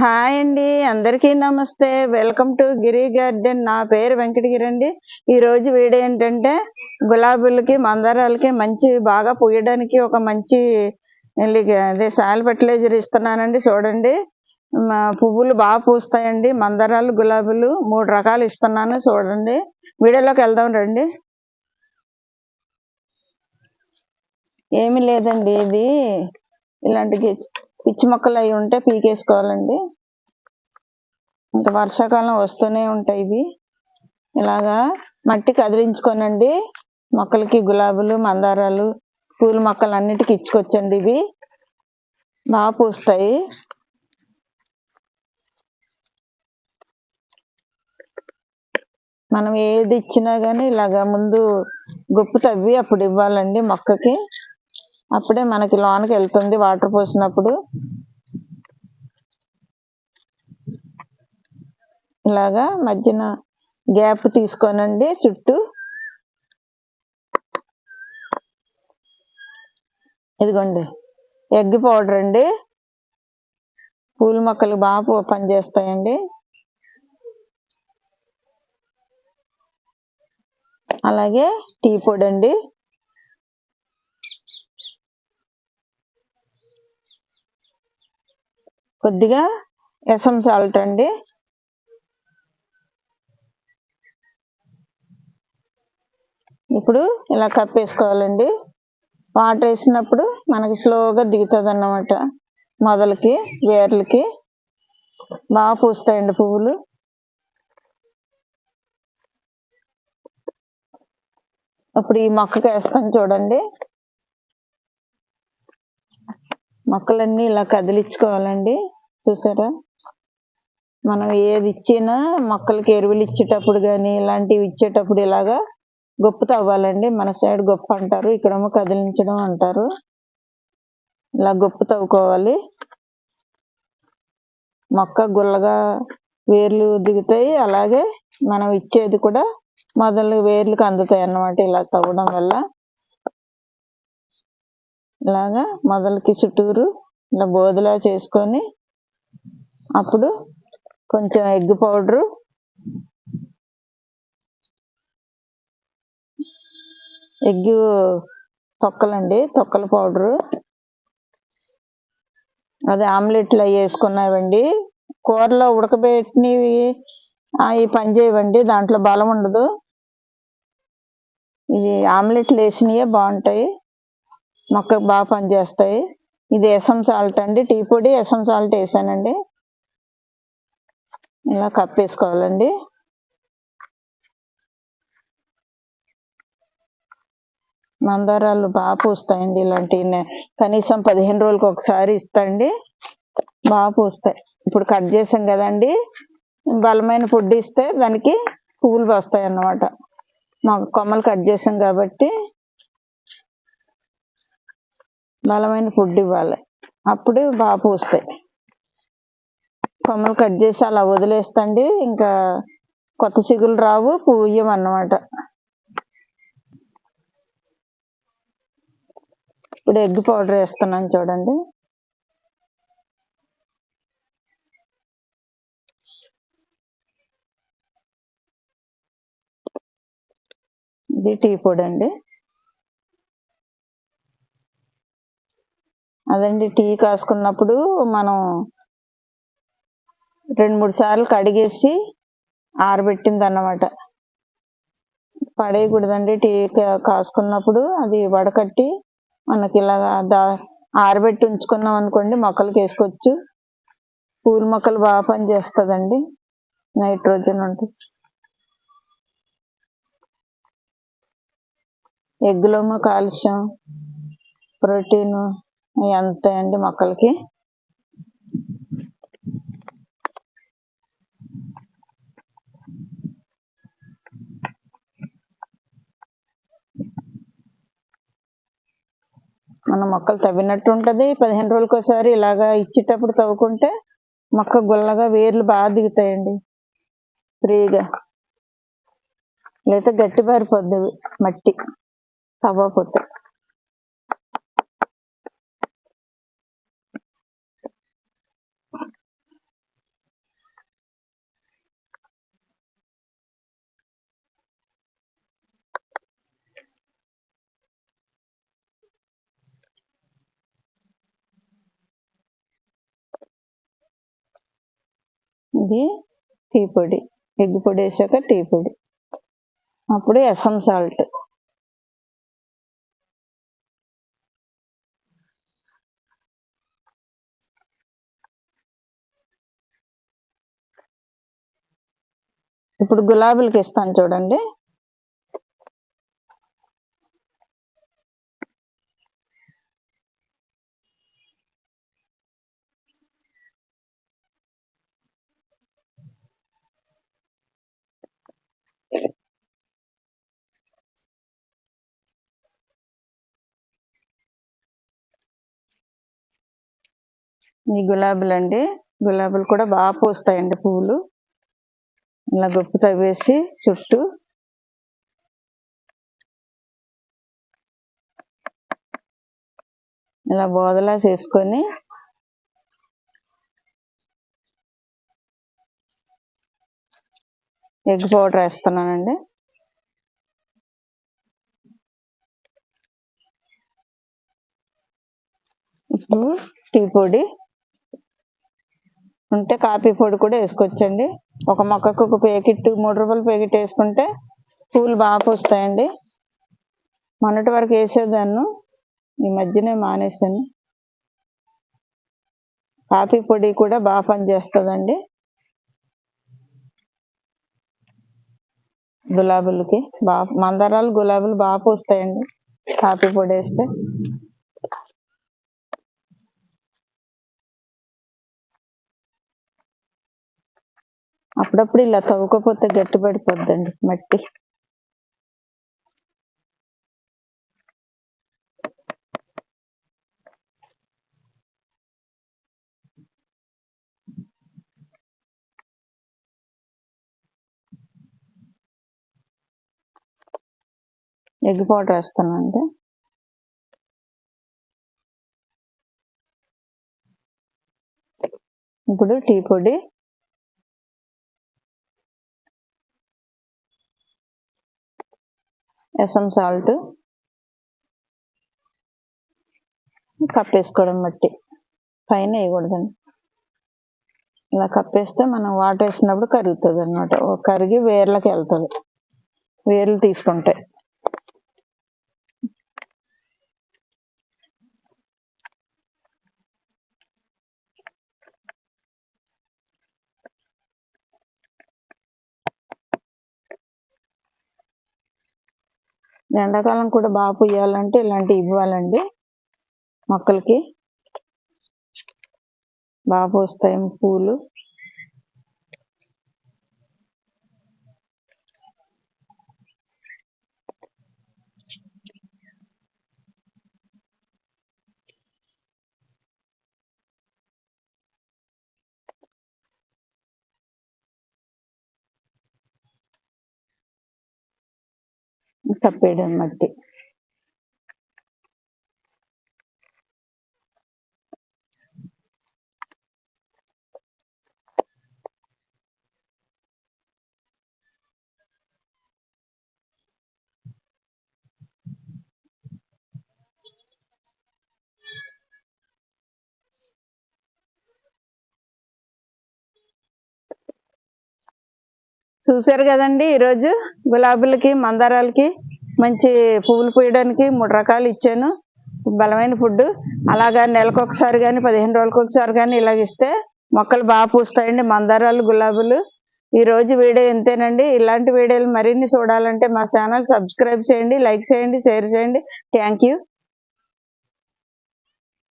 Hi అండి, అందరికీ నమస్తే. Welcome to Giri garden. నా పేరు వెంకటగిరి అండి. ఈరోజు వీడియో ఏంటంటే గులాబీలకి మందారాలకి బాగా పూయడానికి ఒక మంచి అదే సాయిల్ ఫర్టిలైజర్ ఇస్తున్నానండి. చూడండి, పువ్వులు బాగా పూస్తాయండి. మందారాలు, గులాబీలు 3 రకాలు ఇస్తున్నాను. చూడండి, వీడియోలోకి వెళ్దాం రండి. ఏమీ లేదండి, ఇది ఇలాంటి పిచ్చి మొక్కలు అవి ఉంటే పీకేసుకోవాలండి. ఇంకా వర్షాకాలం వస్తూనే ఉంటాయి. ఇవి ఇలాగా మట్టి కదిలించుకోనండి. మొక్కలకి గులాబీలు, మందారాలు, పూల మొక్కలు అన్నిటికీ ఇచ్చుకొచ్చండి. ఇవి బాగా పూస్తాయి. మనం ఏది ఇచ్చినా కానీ ఇలాగా ముందు గుప్పు తవ్వి అప్పుడు ఇవ్వాలండి మొక్కకి. అప్పుడే మనకి లోనికి వెళ్తుంది వాటర్ పోసినప్పుడు. ఇలాగా మధ్యన గ్యాప్ తీసుకోనండి చుట్టూ. ఇదిగోండి ఎగ్ పౌడర్ అండి. పూల మొక్కలు బాగా పనిచేస్తాయండి. అలాగే టీ పొడి అండి. కొద్దిగా ఎసం సాల్ట్ అండి. ఇప్పుడు ఇలా కప్పేసుకోవాలండి. వాటర్ వేసినప్పుడు మనకి స్లోగా దిగుతుంది అన్నమాట. మొదలకి, వేర్లకి బాగా పూస్తాయండి పువ్వులు. అప్పుడు ఈ మొక్కకి వేస్తాను చూడండి. మొక్కలన్నీ ఇలా కదిలించుకోవాలండి. చూసారా, మనం ఏది ఇచ్చినా మొక్కలకి ఎరువులు ఇచ్చేటప్పుడు కానీ ఇలాంటివి ఇచ్చేటప్పుడు ఇలాగా గొప్పు తవ్వాలండి. మన సైడ్ గొప్ప అంటారు, ఇక్కడేమో కదిలించడం అంటారు. ఇలా గొప్పు తవ్వుకోవాలి. మొక్క గుల్లగా వేర్లు దిగుతాయి. అలాగే మనం ఇచ్చేది కూడా మొదలు వేర్లకు అందుతాయి అన్నమాట. ఇలా తవ్వడం వల్ల ఇలాగా మొదలకి చుట్టూరు ఇలా బోదలా చేసుకొని అప్పుడు కొంచెం ఎగ్ పౌడరు, ఎగ్ తొక్కలండి, తొక్కల పౌడరు. అదే ఆమ్లెట్లు అవి వేసుకున్నావండి. కూరలో ఉడకబెట్టినవి అవి పని చేయవండి, దాంట్లో బలం ఉండదు. ఇది ఆమ్లెట్లు వేసినవే బాగుంటాయి, మొక్కకు బాగా పనిచేస్తాయి. ఇది ఎసం సాల్ట్ అండి, టీ పొడి ఎసం సాల్ట్ వేసానండి. ఇలా కప్పేసుకోవాలండి. మందారాలు బాగా పూస్తాయండి. ఇలాంటివి కనీసం 15 రోజులకు ఒకసారి ఇస్తాండి, బాగా పూస్తాయి. ఇప్పుడు కట్ చేసాం కదండి, బలమైన ఫుడ్ ఇస్తే దానికి పువ్వులు వస్తాయి అన్నమాట. మాకు కొమ్మలు కట్ చేసాం కాబట్టి బలమైన ఫుడ్ ఇవ్వాలి, అప్పుడు బాగా పూస్తాయి. కొమ్మలు కట్ చేసి అలా వదిలేస్తండి, ఇంకా కొత్త చిగులు రావు, పూయమన్నమాట. ఇప్పుడు ఎగ్ పౌడర్ వేస్తున్నాను చూడండి. ఇది టీ పొడి అండి. అదండి, టీ కాసుకున్నప్పుడు మనం 2-3 సార్లు కడిగేసి ఆరబెట్టింది అన్నమాట. పడేయకూడదండి. టీ కాసుకున్నప్పుడు అది వడకట్టి మనకి ఇలాగా ఆరబెట్టి ఉంచుకున్నాం అనుకోండి, మొక్కలకి వేసుకోవచ్చు. పూల మొక్కలు బాగా పనిచేస్తుందండి, నైట్రోజన్ ఉంటుంది. ఎగ్గులోమో కాల్షియం, ప్రోటీను ఎంత అండి మొక్కలకి. మన మొక్కలు తవ్వినట్టు ఉంటుంది. 15 రోజులకు ఒకసారి ఇలాగా ఇచ్చేటప్పుడు తవ్వుకుంటే మొక్క గుల్లగా వేర్లు బాగా దిగుతాయండి ఫ్రీగా. లేకపోతే గట్టి పారిపోద్ది మట్టి తవ్వకపోతే. ఇది టీ పొడి, ఎగ్ పొడి వేసాక టీ పొడి, అప్పుడు ఎస్ఎం సాల్ట్. ఇప్పుడు గులాబీలకి ఇస్తాను చూడండి. ఈ గులాబీలు అండి, గులాబీలు కూడా బాగా పూస్తాయండి పువ్వులు. ఇలా గొప్పు తవ్వేసి చుట్టూ ఇలా బోదలా చేసుకొని ఎగ్ పౌడర్ వేస్తున్నానండి. ఇప్పుడు టీ పొడి ఉంటే కాఫీ పొడి కూడా వేసుకోవచ్చండి. ఒక మొక్కకు ఒక ప్యాకెట్, 3 రూపాయల ప్యాకెట్ వేసుకుంటే పూలు బాగా పూస్తాయండి. మొన్నటి వరకు వేసేదాన్ని, ఈ మధ్యనే మానేసాను. కాఫీ పొడి కూడా బాగా పనిచేస్తుందండి గులాబీలకి. మందారాలు, గులాబీలు బాగా పూస్తాయండి కాఫీ పొడి వేస్తే. అప్పుడప్పుడు ఇలా తవ్వుకోపోతే గట్టి పడిపోద్దండి మట్టి. ఎగ్ పౌడర్ వేస్తానండి. ఇప్పుడు టీ పొడి, ఎస్ఎం సాల్ట్, కప్పేసుకోవడం మట్టి, పైన వేయకూడదండి. ఇలా కప్పేస్తే మనం వాటర్ వేసినప్పుడు కరుగుతుంది అన్నమాట. కరిగి వేర్లకి వెళ్తుంది, వేర్లు తీసుకుంటాయి. ఎండాకాలం కూడా బాగా పుయ్యాలంటే ఇలాంటివి ఇవ్వాలండి మొక్కలకి. బాగా పూస్తాయి పూలు. కప్పేయడం మట్టి. చూసారు కదండి, ఈరోజు గులాబీలకి, మందారాలకి మంచి పువ్వులు పూయడానికి 3 రకాలు ఇచ్చాను. బలమైన ఫుడ్. అలాగా నెలకు ఒకసారి కానీ 15 రోజులకు ఒకసారి కానీ ఇలాగ ఇస్తే మొక్కలు బాగా పూస్తాయండి, మందారాలు, గులాబీలు. ఈరోజు వీడియో ఇంతేనండి. ఇలాంటి వీడియోలు మరిన్ని చూడాలంటే మా ఛానల్ సబ్స్క్రైబ్ చేయండి, లైక్ చేయండి, షేర్ చేయండి. Thank you.